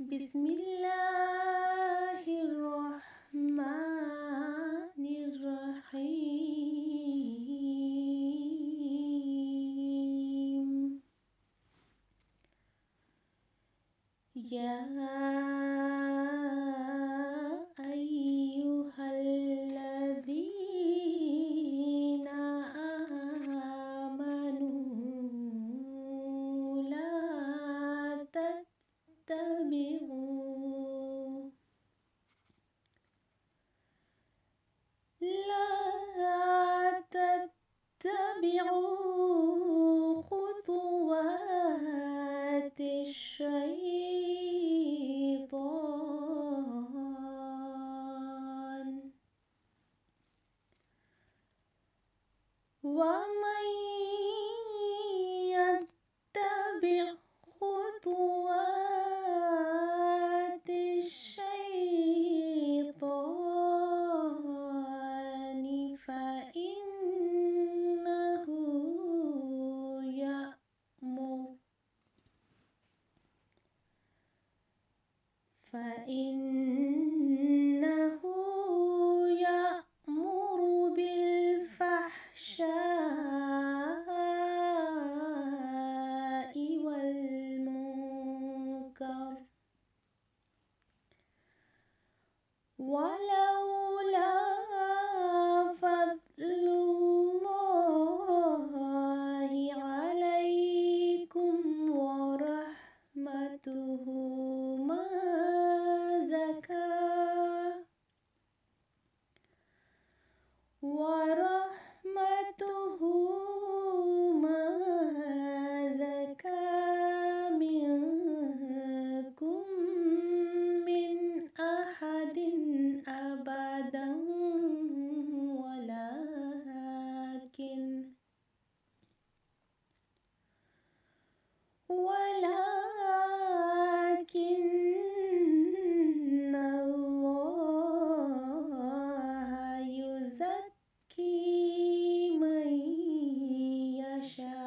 بسم الله الرحمن الرحيم يا أيها الذين آمنوا لا تتبعوا خطوات الشيطان ومن يتبع خطوات الشيطان فإنه يأمر بالفحشاء والمنكر ولولا فضل الله عليكم ورحمته ما زكى منكم من أحد أبدا ولكن الله يزكي من يشاء